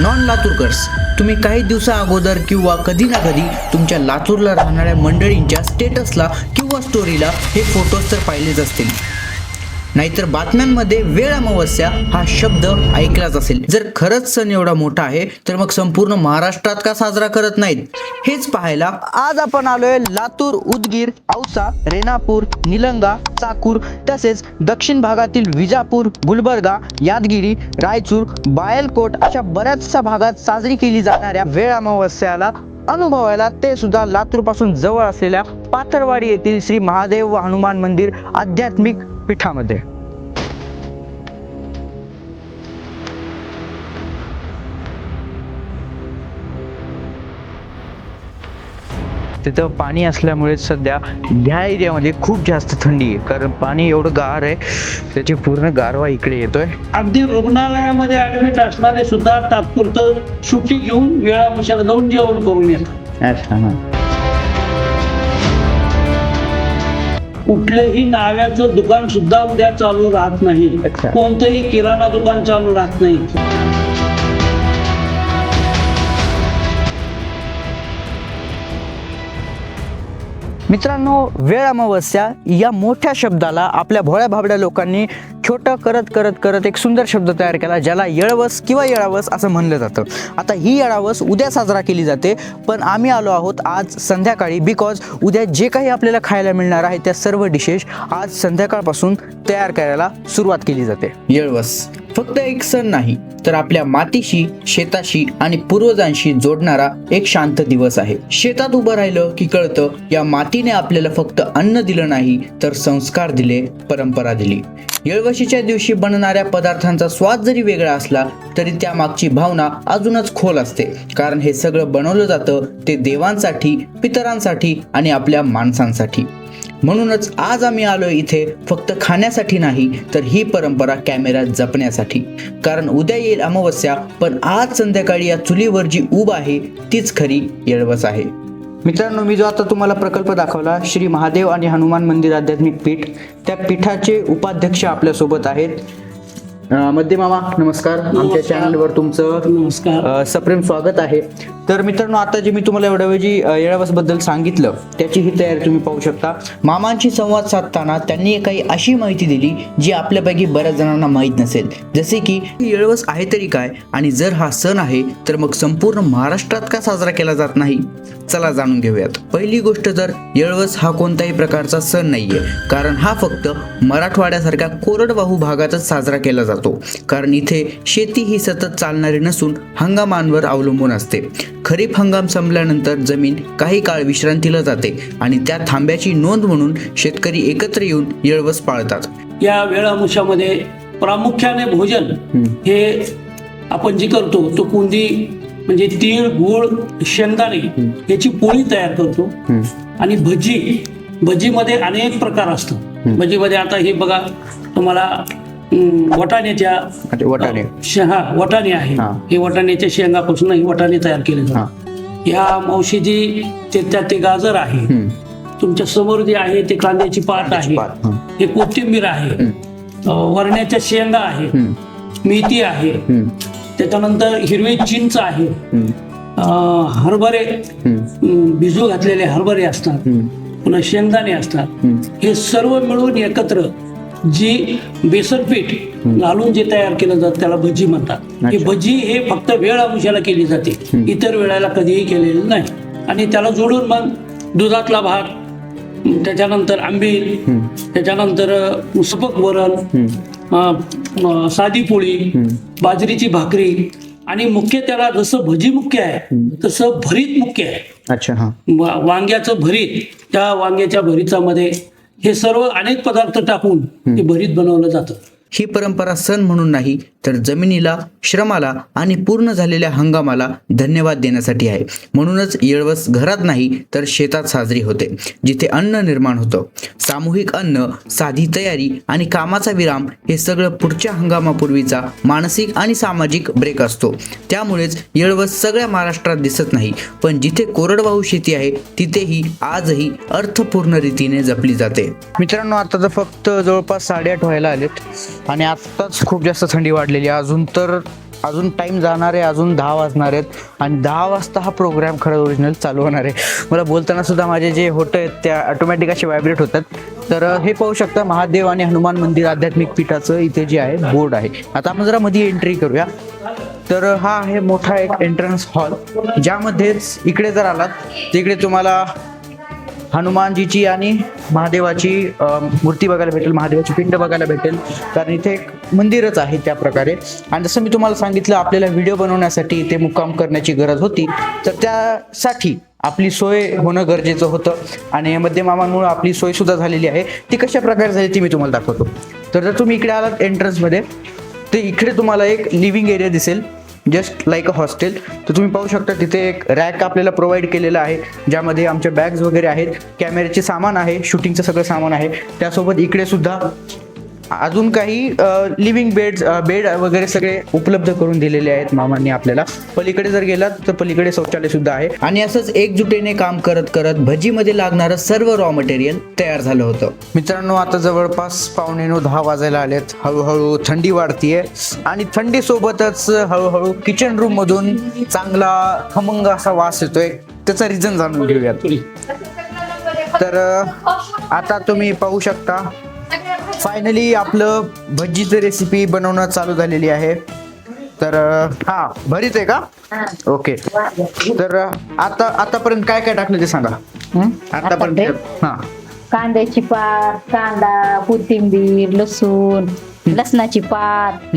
Non लातूरकर्स, तुम्ही काही दिवसा अगोदर किंवा कधी ना कधी तुमच्या लातूरला राहणाऱ्या मंडळींच्या स्टेटसला किंवा स्टोरीला हे फोटोज तर पाहिलेच असतील, नाहीतर बातम्यांमध्ये वेळ अमावस्या हा शब्द ऐकलाच असेल. जर खरंच सण एवढा मोठा आहे तर मग संपूर्ण महाराष्ट्रात का साजरा करत नाहीत, हेच पाहायला आज आपण आलोय लातूर, उदगीर, औसा, रेणापूर, निलंगा, चाकूर तसेच दक्षिण भागातील विजापूर, गुलबर्गा, यादगिरी, रायचूर, बायलकोट अशा बऱ्याचशा भागात साजरी केली जाणाऱ्या वेळ अमावस्याला अनुभवायला, ते सुद्धा लातूर पासून जवळ असलेल्या पाथरवाडी येथील श्री महादेव व हनुमान मंदिर आध्यात्मिक पीठामध्ये. तिथं पाणी असल्यामुळे सध्या ह्या एरियामध्ये खूप जास्त थंडी आहे, कारण पाणी एवढं गार आहे, त्याची पूर्ण गारवा इकडे येतोय. अगदी रुग्णालयामध्ये ऍडमिट असणारे सुद्धा तात्पुरतं सुट्टी घेऊन वेळानुसार जाऊन जेवण करून येतात. कुठलंही नाव्याचं दुकान सुद्धा उद्या चालू राहत नाही, कोणतंही किराणा दुकान चालू राहत नाही. मित्रांनो, वेळ अमावस्या या मोठ्या शब्दाला आपल्या भोळ्या भाबड्या लोकांनी छोटं करत करत एक सुंदर शब्द तयार केला, ज्याला येळवस किंवा येळावस असं म्हणलं जातं. आता ही येळावस उद्या साजरा केली जाते, पण आम्ही आलो आहोत आज संध्याकाळी, बिकॉज उद्या जे काही आपल्याला खायला मिळणार आहे त्या सर्व डिशेस आज संध्याकाळपासून तयार करायला सुरुवात केली जाते. येळवस फक्त एक सण नाही, तर आपल्या मातीशी, शेताशी आणि पूर्वजांशी जोडणारा एक शांत दिवस आहे. शेतात उभं राहिलं की कळतं, या मातीने आपल्याला फक्त अन्न दिलं नाही, तर संस्कार दिले, परंपरा दिली. येळवशीच्या दिवशी बनणाऱ्या पदार्थांचा स्वाद जरी वेगळा असला तरी त्यामागची भावना अजूनच खोल असते, कारण हे सगळं बनवलं जातं ते देवांसाठी, पितरांसाठी आणि आपल्या माणसांसाठी. म्हणूनच आज आम्ही आलो इथे फक्त खाण्यासाठी नाही, तर ही परंपरा कॅमेऱ्यात जपण्यासाठी. कारण उद्या येईल अमावस्या, पण आज संध्याकाळी या चुलीवर जी ऊब आहे तीच खरी येळवस आहे. मित्रांनो, मी जो आता तुम्हाला प्रकल्प दाखवला, श्री महादेव आणि हनुमान मंदिर आध्यात्मिक पीठ, त्या पीठाचे उपाध्यक्ष आपल्यासोबत आहेत. मध्ये मामा नमस्कार. आमच्या चॅनलवर तुमचं नमस्कार, सप्रेम स्वागत आहे. तर मित्रांनो, आता जे मी तुम्हाला एवढ्या वेळी येळावस बद्दल सांगितलं त्याची ही तयारी तुम्ही पाहू शकता. मामांशी संवाद साधताना त्यांनी काही अशी माहिती दिली जी आपल्यापैकी बऱ्याच जणांना माहीत नसेल, जसे की येळवस आहे तरी काय, आणि जर हा सण आहे तर मग संपूर्ण महाराष्ट्रात का साजरा केला जात नाही. चला जाणून घेऊयात. पहिली गोष्ट, तर येळवस हा कोणत्याही प्रकारचा सण नाहीये, कारण हा फक्त मराठवाड्यासारख्या कोरडवाहू भागातच साजरा केला जातो. कारण इथे शेती ही सतत चालणारी नसून हंगामांवर अवलंबून असते. खरीप हंगाम संपल्यानंतर जमीन काही काळ विश्रांतीला जाते आणि त्या थांब्याची नोंद म्हणून शेतकरी एकत्र येऊन येळवस पाळतात. या वेळामुशामध्ये प्रामुख्याने भोजन हे आपण जे करतो तो कुंदी म्हणजे तीळ, गूळ, शेंगदाणे याची पोळी तयार करतो. आणि भजीमध्ये अनेक प्रकार असतात. भजीमध्ये आता हे बघा, तुम्हाला वटाणे आहे, हे वटाण्याच्या शेंगापासून हे वटाणे तयार केले जातात. ह्या मावशीजी ते गाजर आहे, तुमच्या समोर जे आहे ते कांद्याची पात आहे, हे कोथिंबीर आहे, वरण्याच्या शेंगा आहे, मेथी आहे, त्याच्यानंतर हिरवी चिंच आहे, हरभरे भिजू घातलेले हरभरे असतात, पुन्हा शेंगदाणे असतात. हे सर्व मिळून एकत्र जी बेसन पीठ घालून जे तयार केलं जातं त्याला भजी म्हणतात. ही भजी हे फक्त वेळ अमावस्याला केली जाते, इतर वेळेला कधीही केलेली नाही. आणि त्याला जोडून मग दुधातला भात, त्याच्यानंतर आंबील, त्याच्यानंतर सपक वरण, साधी पोळी, बाजरीची भाकरी, आणि मुख्य त्याला जसं भजी मुख्य आहे तसं भरीत मुख्य आहे. अच्छा, वांग्याचं भरीत, त्या वांग्याच्या भरीतामध्ये हे सर्व अनेक पदार्थ टाकून ते भरीत बनवलं जातं. ही परंपरा सण म्हणून नाही, तर जमिनीला, श्रमाला आणि पूर्ण झालेल्या हंगामाला धन्यवाद देण्यासाठी आहे. म्हणूनच येळवस घरात नाही तर शेतात साजरी होते, जिथे अन्न निर्माण होतं. सामूहिक अन्न, साधी तयारी आणि कामाचा विराम हे सगळं पुढच्या हंगामापूर्वीचा मानसिक आणि सामाजिक ब्रेक असतो. त्यामुळेच येळवस सगळ्या महाराष्ट्रात दिसत नाही, पण जिथे कोरडवाहू शेती आहे तिथेही आजही अर्थपूर्ण रीतीने जपली जाते. मित्रांनो, आता तर फक्त जवळपास 8:30 व्हायला आलेत आणि आत्ताच खूप जास्त थंडी वाढलेली आहे. अजून तर अजून टाइम जाणार आहे, अजून 10 वाजणार आहेत आणि 10 वाजता हा प्रोग्राम खरं ओरिजिनल चालू होणार आहे. मला बोलताना सुद्धा माझे जे होतं आहेत त्या ऑटोमॅटिक असे व्हायब्रेट होतात. तर हे पाहू शकता महादेव आणि हनुमान मंदिर आध्यात्मिक पीठाचं इथे जे आहे बोर्ड आहे. आता आपण जरा मध्ये एंट्री करूया. तर हा आहे मोठा एक एंट्रन्स हॉल, ज्यामध्येच इकडे जर आलात तिकडे तुम्हाला हनुमानजीची आणि महादेवाची मूर्ती बघायला भेटेल, महादेवाची पिंड बघायला भेटेल, कारण इथे एक मंदिरच आहे त्या प्रकारे. आणि जसं मी तुम्हाला सांगितलं आपल्याला व्हिडिओ बनवण्यासाठी इथे मुक्काम करण्याची गरज होती, तर त्यासाठी आपली सोय होणं गरजेचं होतं आणि मध्य मामांमुळे आपली सोय सुद्धा झालेली आहे. ती कशा प्रकारे झाली ती मी तुम्हाला दाखवतो. तर जर तुम्ही इकडे आलात एंट्रन्समध्ये तर इकडे तुम्हाला एक लिव्हिंग एरिया दिसेल, जस्ट लाईक अ हॉस्टेल. तर तुम्ही पाहू शकता तिथे एक रॅक आपल्याला प्रोव्हाइड केलेलं आहे, ज्यामध्ये आमच्या बॅग्स वगैरे आहेत, कॅमेऱ्याचे सामान आहे, शूटिंगचं सगळं सामान आहे. त्यासोबत इकडे सुद्धा अजून काही लिव्हिंग बेड वगैरे सगळे उपलब्ध करून दिलेले आहेत मामांनी आपल्याला. पलीकडे जर गेलात तर पलीकडे शौचालय सुद्धा आहे. आणि असंच एकजुटीने काम करत करत भजीमध्ये लागणारं सर्व रॉ मटेरियल तयार झालं होतं. मित्रांनो, आता जवळपास 9:15 वाजायला आलेत. हळूहळू थंडी वाढतीये आणि थंडी सोबतच हळूहळू किचन रूम मधून चांगला खमंग असा वास येतोय. त्याचा रिझन जाणून घेऊयात. तर आता तुम्ही पाहू शकता फायनली आपलं भज्जीचं रेसिपी बनवणं चालू झालेली आहे. तर हा भरीत आहे का? ओके. तर आतापर्यंत काय काय टाकलं ते सांगा. आतापर्यंत हा कांद्याची पात, कांदा, कोथिंबीर, लसूण, लसणाची पात,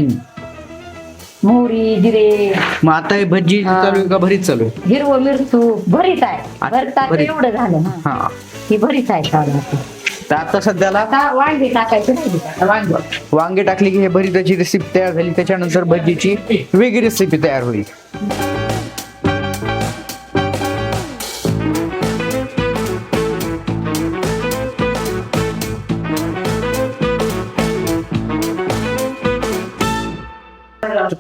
मोहरी, जिरे. मग आता हे भज्जी चालू आहे का भरीत चालू आहे? हिरवं मिरचू भरीत आहे. भरतात भरीत. एवढं झालं. हा, ही भरीत आहे साधारण. तर आता सध्याला आता वांगे टाकायचे नाही का? वांगे टाकली की हे भरीताची रेसिपी तयार झाली. त्याच्यानंतर भज्जीची वेगळी रेसिपी तयार होईल.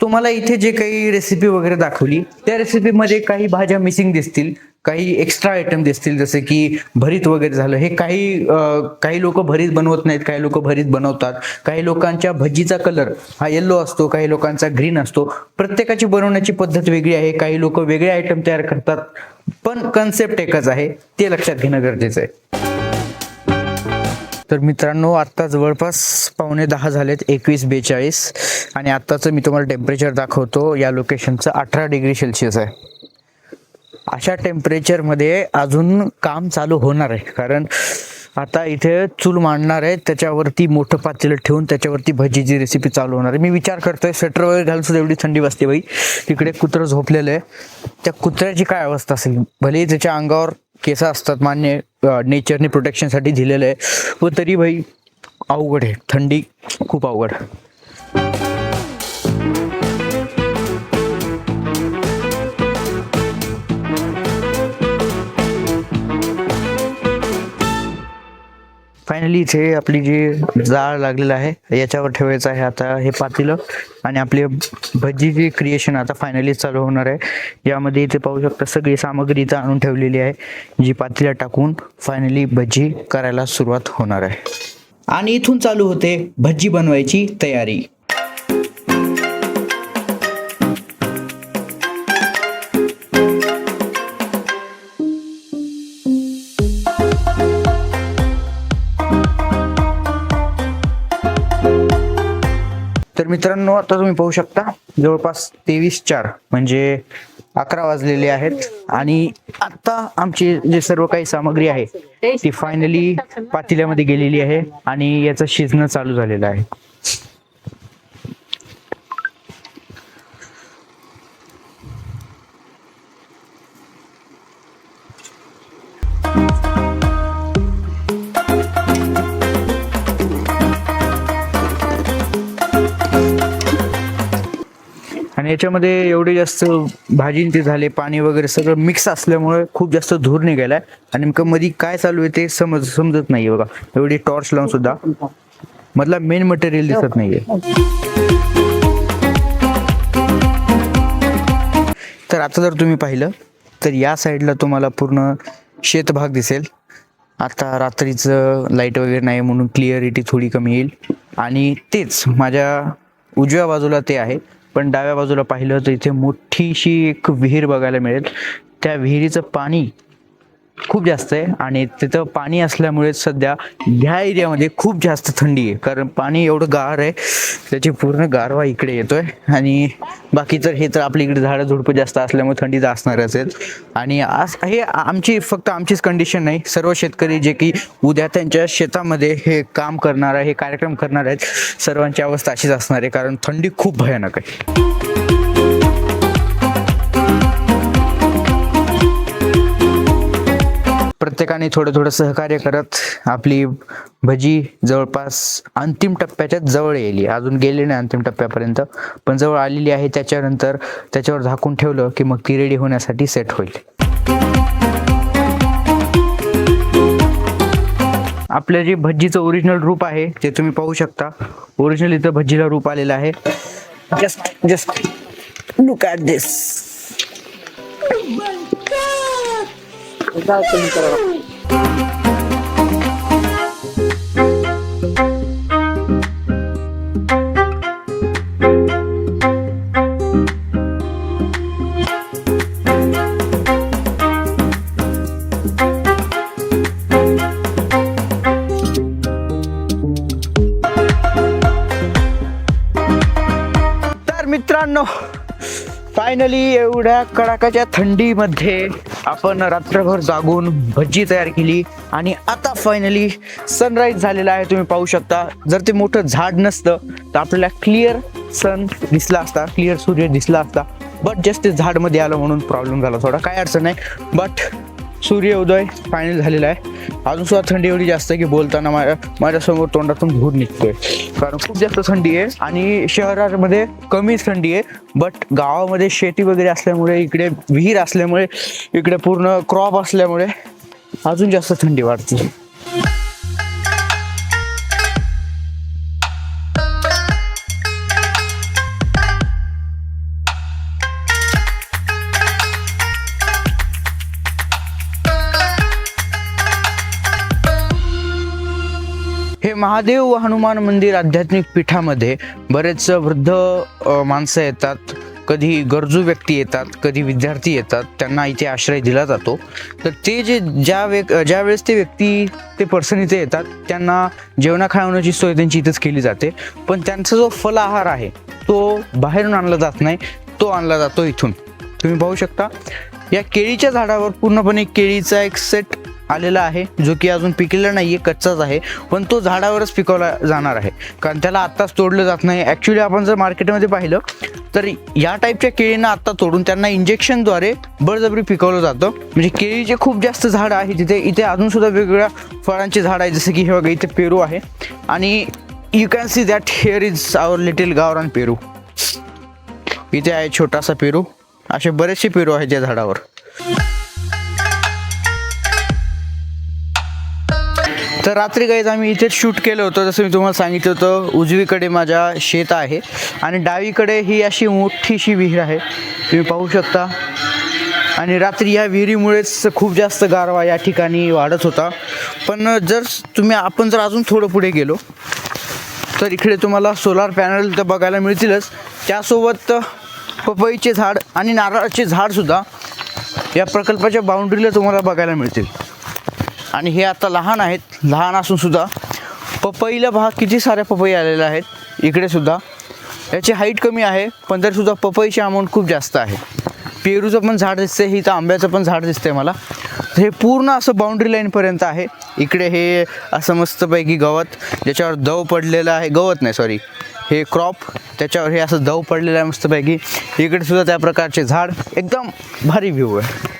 तुम्हाला इथे जे काही रेसिपी वगैरे दाखवली त्या रेसिपीमध्ये काही भाज्या मिसिंग दिसतील, काही एक्स्ट्रा आयटम दिसतील, जसे की भरीत वगैरे झालं. हे काही लोक भरीत बनवत नाहीत, काही लोक भरीत बनवतात. काही लोकांच्या भजीचा कलर हा येल्लो असतो, काही लोकांचा ग्रीन असतो. प्रत्येकाची बनवण्याची पद्धत वेगळी आहे. काही लोक वेगळे आयटम तयार करतात, पण कन्सेप्ट एकच आहे, ते लक्षात घेणं गरजेचं आहे. तर मित्रांनो, आत्ता जवळपास 9:15 झालेत, 21:42. आणि आत्ताचं मी तुम्हाला टेम्परेचर दाखवतो. या लोकेशनचं 18 डिग्री सेल्सिअस आहे. अशा टेम्परेचरमध्ये अजून काम चालू होणार आहे, कारण आता इथे चूल मांडणार आहे, त्याच्यावरती मोठं पातेलं ठेवून त्याच्यावरती भजीची रेसिपी चालू होणार आहे. मी विचार करतोय स्वेटर वगैरे घालून सुद्धा एवढी थंडी वाजते बाई. तिकडे कुत्रं झोपलेलं आहे, त्या कुत्र्याची काय अवस्था असेल. भले त्याच्या अंगावर केस असतात, मान्य, नेचरने प्रोटेक्शनसाठी दिलेलं आहे, व तरी भाई अवघड आहे, थंडी खूप अवघड. फायनली इथे आपली जी जाळ लागलेलं आहे याच्यावर ठेवायचं आहे आता हे पातेलं. आणि आपली भजीची क्रिएशन आता फायनली चालू होणार आहे. यामध्ये इथे पाहू शकता सगळी सामग्री इथं आणून ठेवलेली आहे, जी पातेल्या टाकून फायनली भजी करायला सुरुवात होणार आहे. आणि इथून चालू होते भजी बनवायची तयारी. तर मित्रांनो, आता तुम्ही पाहू शकता जवळपास 23:04 म्हणजे 11 वाजलेले आहेत. आणि आता आमची जे सर्व काही सामग्री आहे ती फायनली पातेल्यामध्ये गेलेली आहे आणि याचं शिजणं चालू झालेलं आहे. आणि याच्यामध्ये एवढे जास्त भाजी ते झाले, पाणी वगैरे सगळं मिक्स असल्यामुळे खूप जास्त धूर निघालाय. आणि नेमकं मध्ये काय चालू आहे ते समजत नाहीये बघा. एवढी टॉर्च लावून सुद्धा मधला मेन मटेरियल दिसत नाहीये. तर आता जर तुम्ही पाहिलं तर या साईडला तुम्हाला पूर्ण शेत भाग दिसेल. आता रात्रीचं लाईट वगैरे नाही म्हणून क्लिअरिटी थोडी कमी येईल. आणि तेच माझ्या उजव्या बाजूला ते आहे पण डाव्या बाजूला पाहिलं तर इथे मोठीशी एक विहीर बघायला मिळेल. त्या विहिरीचं पाणी खूप जास्त आहे आणि तिथं पाणी असल्यामुळे सध्या ह्या एरियामध्ये खूप जास्त थंडी आहे, कारण पाणी एवढं गार आहे त्याची पूर्ण गारवा इकडे येतोय. आणि बाकी तर हे तर आपल्या इकडे झाडं झुडपं जास्त असल्यामुळे थंडी तर असणारच आहेत. आणि आज हे फक्त आमचीच कंडिशन नाही, सर्व शेतकरी जे की उद्या त्यांच्या शेतामध्ये हे काम करणार आहे, हे कार्यक्रम करणार आहेत, सर्वांची अवस्था अशीच असणार आहे, कारण थंडी खूप भयानक आहे. प्रत्येकाने थोडं सहकार्य करत आपली भजी जवळपास अंतिम टप्प्याच्या जवळ येईल. अजून गेली नाही अंतिम टप्प्यापर्यंत, पण जवळ आलेली आहे. त्याच्यानंतर त्याच्यावर झाकून ठेवलं की मग ती रेडी होण्यासाठी सेट होईल. आपलं जे भज्जीचं ओरिजिनल रूप आहे ते तुम्ही पाहू शकता. ओरिजिनल इथं भज्जीला रूप आलेलं आहे. जस्ट लुक ॲट दिस. तर मित्रांनो, फायनली एवढ्या कडाक्याच्या थंडीमध्ये आपण रात्रभर जागून भज्जी तयार केली आणि आता फायनली सनराईज झालेला आहे. तुम्ही पाहू शकता. जर ते मोठं झाड नसतं तर आपल्याला क्लिअर सन दिसला असता, क्लिअर सूर्य दिसला असता. बट जस्ट ते झाडमध्ये आलं म्हणून प्रॉब्लेम झाला थोडा. काय अडचण नाही, बट सूर्योदय फायनल झालेला आहे. अजून सुद्धा थंडी एवढी जास्त आहे की बोलताना माझ्यासमोर तोंडातून धूर निघतोय, कारण खूप जास्त थंडी आहे. आणि शहरामध्ये कमीच थंडी आहे, बट गावामध्ये शेती वगैरे असल्यामुळे, इकडे विहीर असल्यामुळे, इकडे पूर्ण क्रॉप असल्यामुळे अजून जास्त थंडी वाढते. हे महादेव व हनुमान मंदिर आध्यात्मिक पीठामध्ये बरेच वृद्ध माणसं येतात, कधी गरजू व्यक्ती येतात, कधी विद्यार्थी येतात, त्यांना इथे आश्रय दिला जातो. तर ते ज्या वेळेस ते व्यक्ती ते पर्सन इथे येतात त्यांना जेवणा खावण्याची सोय त्यांची इथेच केली जाते. पण त्यांचा जो फलाहार आहे तो बाहेरून आणला जात नाही, तो आणला जातो इथून. तुम्ही पाहू शकता या केळीच्या झाडावर पूर्णपणे केळीचा एक सेट आलेला आहे, जो की अजून पिकलेला नाहीये, कच्चाच आहे. पण तो झाडावरच पिकवला जाणार आहे, कारण त्याला आत्ताच तोडलं जात नाही. ॲक्च्युली आपण जर मार्केटमध्ये पाहिलं तर या टाईपच्या केळींना आत्ता तोडून त्यांना इंजेक्शनद्वारे बळजबरी पिकवलं जातं. म्हणजे केळीचे खूप जास्त झाडं आहे तिथे. इथे अजून सुद्धा वेगवेगळ्या फळांची झाडं आहेत, जसं की हे बघा इथे पेरू आहे. आणि you can see that here is our little गावरान पेरू. इथे आहे छोटासा पेरू. असे बरेचसे पेरू आहेत या झाडावर. तर रात्री गाईज आम्ही इथेच शूट केलं होतं, जसं मी तुम्हाला सांगितलं होतं. उजवीकडे माझ्या शेत आहे आणि डावीकडे ही अशी मोठीशी विहीर आहे, तुम्ही पाहू शकता. आणि रात्री या विहिरीमुळेच खूप जास्त गारवा या ठिकाणी वाढत होता. पण आपण जर अजून थोडं पुढे गेलो तर इकडे तुम्हाला सोलार पॅनल तर बघायला मिळतीलच, त्यासोबत पपईचे झाड आणि नारळाचे झाडसुद्धा या प्रकल्पाच्या बाउंड्रीला तुम्हाला बघायला मिळतील. आणि हे आता लहान आहेत, लहान असून सुद्धा पपईला पहा किती साऱ्या पपई आलेल्या आहेत. इकडे सुद्धा याची हाईट कमी आहे, पण तरीसुद्धा पपईची अमाऊंट खूप जास्त आहे. पेरूचं पण झाड दिसते, इथं आंब्याचं पण झाड दिसतंय मला. हे पूर्ण असं बाउंड्री लाईनपर्यंत आहे. इकडे हे असं मस्तपैकी गवत, ज्याच्यावर दव पडलेलं आहे, गवत नाही सॉरी, हे क्रॉप, त्याच्यावर हे असं दव पडलेलं आहे मस्तपैकी. इकडे सुद्धा त्या प्रकारचे झाड, एकदम भारी व्ह्यू आहे.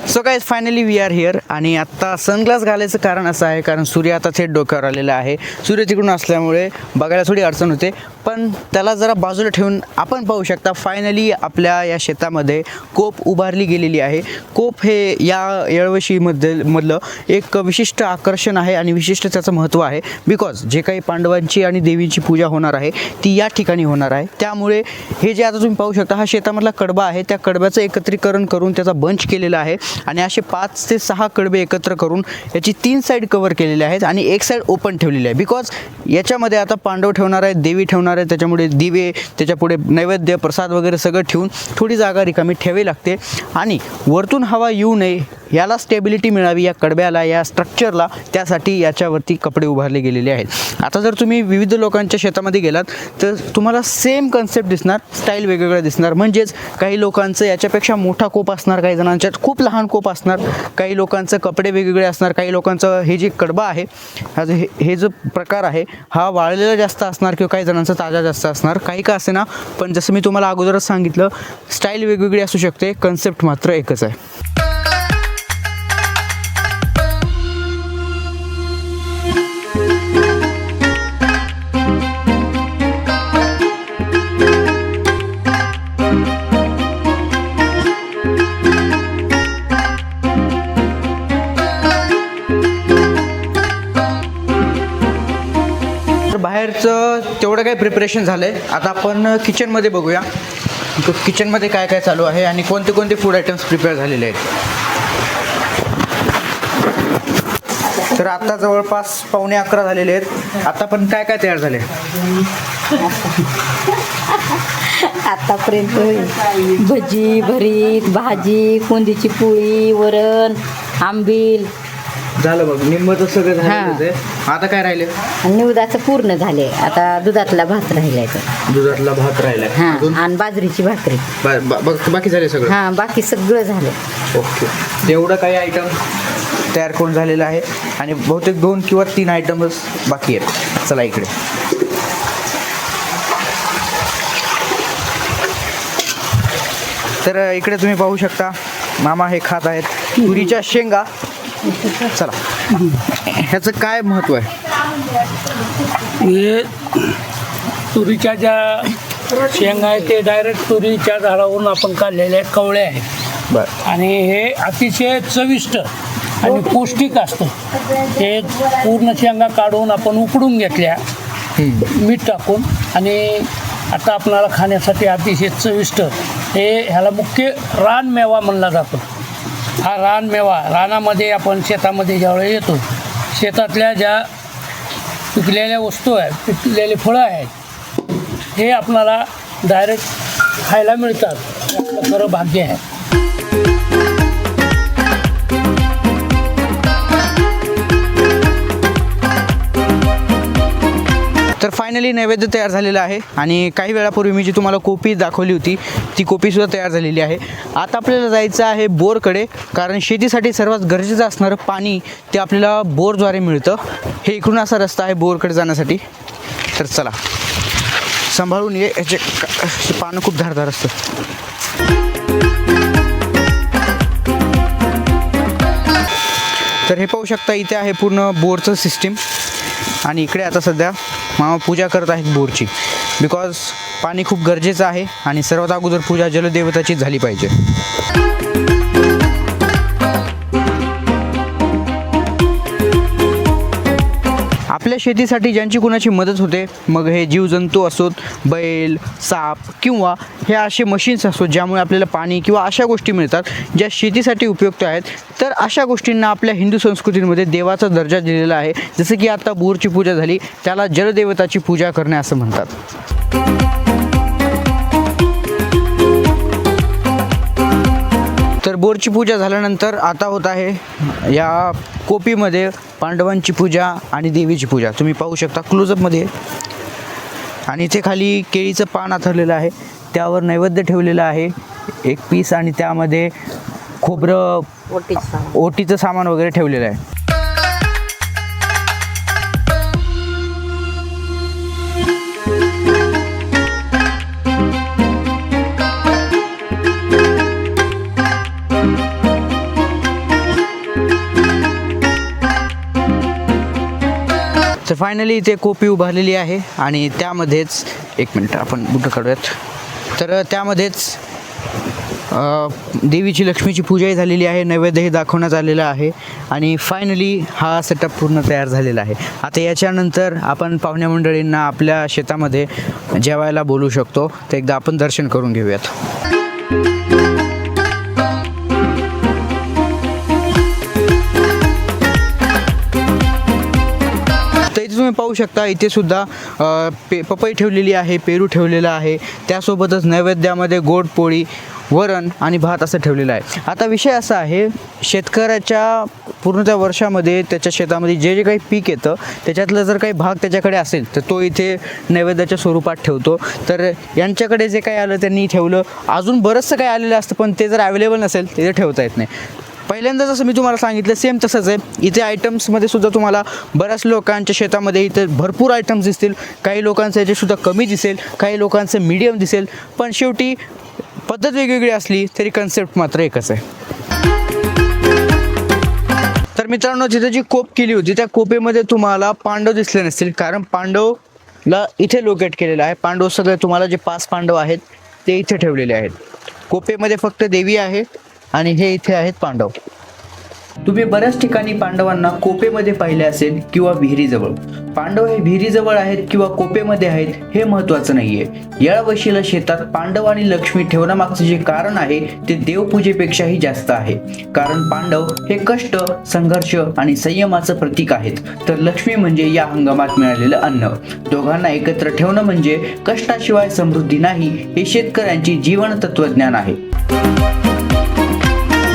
So guys finally we are here. आणि आत्ता सनग्लास घालायचं कारण असं आहे, कारण सूर्य आता थेट डोक्यावर आलेला आहे. सूर्य तिकडून असल्यामुळे बघायला थोडी अडचण होते, पण त्याला जरा बाजूला ठेवून आपण पाहू शकता फायनली आपल्या या शेतामध्ये कोप उभारली गेलेली आहे. कोप हे या येळवशीमधलं एक विशिष्ट आकर्षण आहे आणि विशिष्ट त्याचं महत्त्व आहे. बिकॉज जे काही पांडवांची आणि देवीची पूजा होणार आहे ती या ठिकाणी होणार आहे. त्यामुळे हे जे आता तुम्ही पाहू शकता हा शेतामधला कडबा आहे, त्या कडब्याचं एकत्रीकरण करून त्याचं कडब्याचा बंच केलेला आहे आणि असे 5 ते 6 कडबे एकत्र करून याची 3 साईड कव्हर केलेले आहेत आणि एक साईड ओपन ठेवलेली आहे. बिकॉज याच्यामध्ये आता पांडव ठेवणार आहेत, देवी ठेवणार आहेत, त्याच्यामुळे दिवे, त्याच्यापुढे नैवेद्य, प्रसाद वगैरे सगळं ठेवून थोडी जागा रिकामी ठेवावी लागते आणि वरतून हवा येऊ नये, याला स्टेबिलिटी मिळावी या कडब्याला, या स्ट्रक्चरला, त्यासाठी याच्यावरती कपडे उभारले गेलेले आहेत. आता जर तुम्ही विविध लोकांच्या शेतामध्ये गेलात तर तुम्हाला सेम कन्सेप्ट दिसणार, स्टाईल वेगवेगळ्या दिसणार. म्हणजेच काही लोकांचं याच्यापेक्षा मोठा कोप असणार, काही जणांच्यात खूप लहान कोप असणार, काही लोकांचं कपडे वेगवेगळे असणार, काही लोकांचं हे जे कडबा आहे, हे जो प्रकार आहे हा वाळलेला जास्त असणार किंवा काही जणांचा ताजा जास्त असणार. काही का असे ना, पण जसं मी तुम्हाला अगोदरच सांगितलं, स्टाईल वेगवेगळी असू शकते, कन्सेप्ट मात्र एकच आहे. बाहेरचं तेवढं काही प्रिपरेशन झालं आहे. आता आपण किचनमध्ये बघूया किचनमध्ये काय काय चालू आहे आणि कोणते कोणते फूड आयटम्स प्रिपेअर झालेले आहेत. तर आता जवळपास 11:15 झालेले आहेत. आता पण काय काय तयार झाले आतापर्यंत भजी, भरीत, भाजी, कोंदीची पोळी, वरण, आंबील झालं. बघ निम्मत सगळं झालं. आता काय राहिले? निवदाचं पूर्ण झाले. आता दुधातला भात राहिलाय. दुधातला भात राहिलाय. हां, आणि बाजरीची भाकरी. बाकी झाले सगळं? हां, बाकी सगळं झालं. ओके. तेवढं काही आयटम तयार करून झालेलं आहे आणि बहुतेक 2 किंवा 3 आयटमच बाकी आहेत. चला इकडे. तर इकडे तुम्ही पाहू शकता मामा हे खात आहेत तुरीच्या शेंगा. चला, ह्याचं काय महत्त्व आहे? हे तुरीच्या ज्या शेंगा आहेत ते डायरेक्ट तुरीच्या झाडावरून आपण काढलेले कवळे आहेत. बरं. आणि हे अतिशय चविष्ट आणि पौष्टिक असतं. हे पूर्ण शेंगा काढून आपण उकडून घेतल्या मीठ टाकून आणि आता आपल्याला खाण्यासाठी अतिशय चविष्ट. हे ह्याला मुख्य रानमेवा म्हणला जातो. हा रानमेवा रानामध्ये आपण शेतामध्ये ज्यावेळेस येतो, शेतातल्या ज्या पिकलेल्या वस्तू आहेत, पिकलेले फळं आहेत, हे आपल्याला डायरेक्ट खायला मिळतात. हे आपलं खरं भाग्य आहे. तर फायनली नैवेद्य तयार झालेला आहे आणि काही वेळापूर्वी मी जी तुम्हाला कोपी दाखवली होती ती कोपीसुद्धा तयार झालेली आहे. आता आपल्याला जायचं आहे बोरकडे, कारण शेतीसाठी सर्वात गरजेचं असणारं पाणी ते आपल्याला बोरद्वारे मिळतं. हे इकडून असा रस्ता आहे बोरकडे जाण्यासाठी. तर चला, सांभाळून ये, याचे पानं खूप धारदार असतं. तर हे पाहू शकता, इथे आहे पूर्ण बोरचं सिस्टीम आणि इकडे आता सध्या मामा पूजा करत आहेत बोरची. बिकॉज पाणी खूप गरजेचं आहे आणि सर्वात अगोदर पूजा जलदेवताची झाली पाहिजे. आपल्या शेतीसाठी ज्यांची कुणाची मदत होते, मग हे जीवजंतू असोत, बैल, साप किंवा हे असे मशीन्स असोत ज्यामुळे आपल्याला पाणी किंवा अशा गोष्टी मिळतात ज्या शेतीसाठी उपयुक्त आहेत, तर अशा गोष्टींना आपल्या हिंदू संस्कृतीमध्ये देवाचा दर्जा दिलेला आहे. जसं की आता बोरची पूजा झाली, त्याला जलदेवताची पूजा करणे असं म्हणतात. तर बोरची पूजा झाल्यानंतर आता होत आहे या कोपीमध्ये पांडवांची पूजा आणि देवीची पूजा. तुम्ही पाहू शकता क्लोजअपमध्ये. आणि इथे खाली केळीचं पान आथरलेलं आहे, त्यावर नैवेद्य ठेवलेलं आहे 1 पीस आणि त्यामध्ये खोबरं, ओटीचं सामान वगैरे ठेवलेलं आहे. तर फायनली इथे कोपी उभारलेली आहे आणि त्यामध्येच एक मिनटं आपण बुटं काढूयात. तर त्यामध्येच देवीची लक्ष्मीची पूजाही झालेली आहे, नैवेद्यही दाखवण्यात आलेला आहे आणि फायनली हा सेटअप पूर्ण तयार झालेला आहे. आता याच्यानंतर आपण पाहुण्या मंडळींना आपल्या शेतामध्ये जेवायला बोलू शकतो. तर एकदा आपण दर्शन करून घेऊयात. तुम्ही पाहू शकता इथे सुद्धा पपई ठेवलेली आहे, पेरू ठेवलेला आहे, त्यासोबतच नैवेद्यामध्ये गोड पोळी, वरण आणि भात असं ठेवलेलं आहे. आता विषय असा आहे, शेतकऱ्याच्या पूर्ण त्या वर्षामध्ये त्याच्या शेतामध्ये जे जे काही पीक येतं त्याच्यातलं जर काही भाग त्याच्याकडे असेल तर तो इथे नैवेद्याच्या स्वरूपात ठेवतो. तर यांच्याकडे जे काही आलं त्यांनी ठेवलं. अजून बरंचसं काही आलेलं असतं पण ते जर अवेलेबल नसेल तिथे ठेवता येत नाही. पहिल्यांदा जसं मी तुम्हाला सांगितलं सेम तसंच आहे. इथे आयटम्समध्ये सुद्धा तुम्हाला बऱ्याच लोकांच्या शेतामध्ये इथे भरपूर आयटम्स दिसतील. काही लोकांचं याचेसुद्धा कमी दिसेल, काही लोकांचं मीडियम दिसेल, पण शेवटी पद्धत वेगवेगळी असली तरी कन्सेप्ट मात्र एकच आहे. तर मित्रांनो, तिथे जी कोप केली होती त्या कोपेमध्ये तुम्हाला पांडव दिसले नसतील, कारण पांडवला इथे लोकेट केलेलं आहे. पांडव सगळे तुम्हाला जे 5 पांडव आहेत ते इथे ठेवलेले आहेत. कोपेमध्ये फक्त देवी आहे आणि हे इथे आहेत पांडव. तुम्ही बऱ्याच ठिकाणी पांडवांना कोपेमध्ये पाहिले असेल किंवा विहिरीजवळ. पांडव हे विहिरीजवळ आहेत किंवा कोपेमध्ये आहेत हे महत्त्वाचं नाहीये. येळावशीला शेतात पांडव आणि लक्ष्मी ठेवण्यामागचं जे कारण आहे ते देवपूजेपेक्षाही जास्त आहे. कारण पांडव हे कष्ट, संघर्ष आणि संयमाचं प्रतीक आहेत, तर लक्ष्मी म्हणजे या हंगामात मिळालेलं अन्न. दोघांना एकत्र ठेवणं म्हणजे कष्टाशिवाय समृद्धी नाही, हे शेतकऱ्यांची जीवन तत्वज्ञान आहे.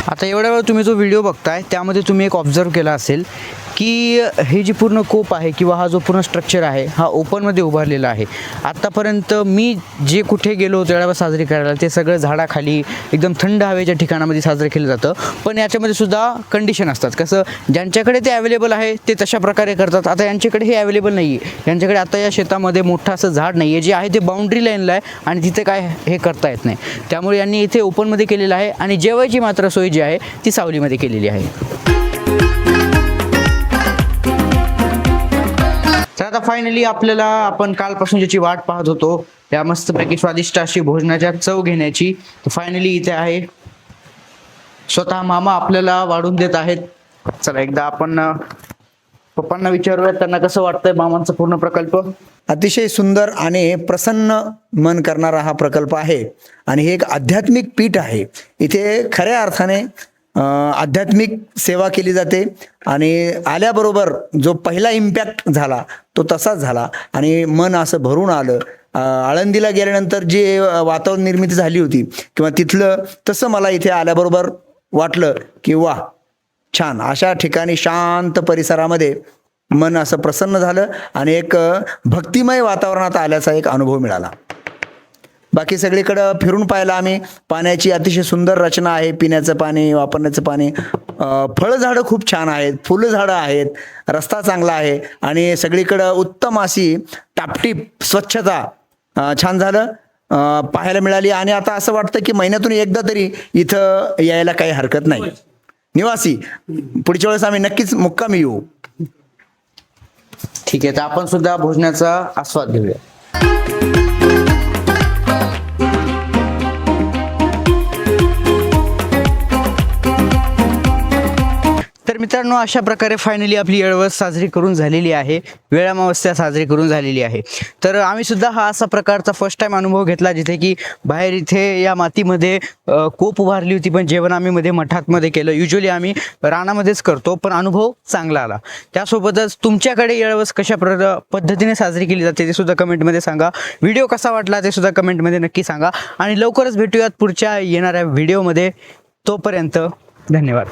आता एवढ्या वेळ तुम्ही जो व्हिडिओ बघताय त्यामध्ये तुम्ही एक ऑब्झर्व केला असेल की हे जी पूर्ण कोप आहे किंवा हा जो पूर्ण स्ट्रक्चर आहे हा ओपनमध्ये उभारलेला आहे. आत्तापर्यंत मी जे कुठे गेलो होतो येळावळ साजरी करायला ते सगळं झाडाखाली एकदम थंड हवेच्या ठिकाणामध्ये साजरं केलं जातं. पण याच्यामध्ये सुद्धा कंडिशन असतात. कसं, ज्यांच्याकडे ते अवेलेबल आहे ते तशा प्रकारे करतात. आता यांच्याकडे हे अवेलेबल नाही आहे. यांच्याकडे आता या शेतामध्ये मोठं असं झाड नाही आहे, जे आहे ते बाउंड्री लाईनला आहे आणि तिथे काय हे करता येत नाही. त्यामुळे यांनी इथे ओपनमध्ये केलेलं आहे आणि जेवायची मात्र सोय जी आहे ती सावलीमध्ये केलेली आहे. तर आता फायनली आपण कालपासून ज्याची वाट पाहत होतो त्या मस्तपैकी स्वादिष्ट अशी भोजनाच्या चव घेण्याची, फायनली इथे आहे. स्वतः मामा आपल्याला वाढून देत आहेत. चला एकदा आपण पप्पांना विचारूयात त्यांना कसं वाटतंय मामांचा पूर्ण प्रकल्प. अतिशय सुंदर आणि प्रसन्न मन करणारा हा प्रकल्प आहे आणि हे एक आध्यात्मिक पीठ आहे. इथे खऱ्या अर्थाने आध्यात्मिक सेवा केली जाते आणि आल्याबरोबर जो पहिला इम्पॅक्ट झाला तो तसाच झाला आणि मन असं भरून आलं. आळंदीला गेल्यानंतर जे वातावरण निर्मिती झाली होती किंवा तिथलं तसं मला इथे आल्याबरोबर वाटलं की वा छान. अशा ठिकाणी शांत परिसरामध्ये मन असं प्रसन्न झालं आणि एक भक्तिमय वातावरणात आल्याचा एक अनुभव मिळाला. बाकी सगळीकडं फिरून पाहिलं आम्ही. पाण्याची अतिशय सुंदर रचना आहे, पिण्याचं पाणी, वापरण्याचं पाणी, फळझाडं खूप छान आहेत, फुलझाडं आहेत, रस्ता चांगला आहे आणि सगळीकडं उत्तम अशी टापटीप स्वच्छता छान झालं पाहायला मिळाली. आणि आता असं वाटतं की महिन्यातून एकदा तरी इथं यायला काही हरकत नाही. निवासी पुढच्या वेळेस आम्ही नक्कीच मुक्कामी येऊ. ठीक आहे, तर आपण सुद्धा भोजनाचा आस्वाद घेऊया. तर मित्रांनो, अशा प्रकारे फायनली आपली येळवस साजरी करून झालेली आहे, वेळ अमावस्या साजरी करून झालेली आहे. तर आम्ही सुद्धा हा असा प्रकारचा फर्स्ट टाइम अनुभव घेतला जिथे की बाहेर इथे या मातीमध्ये कोप उभारली होती, पण जेवण आम्ही मध्ये मठातमध्ये केलं. युजली आम्ही रानामध्येच करतो, पण अनुभव चांगला आला. त्यासोबतच तुमच्याकडे येळवस कशा पद्धतीने साजरी केली जाते ते सुद्धा कमेंटमध्ये सांगा. व्हिडिओ कसा वाटला ते सुद्धा कमेंटमध्ये नक्की सांगा आणि लवकरच भेटूयात पुढच्या येणाऱ्या व्हिडिओमध्ये. तोपर्यंत धन्यवाद.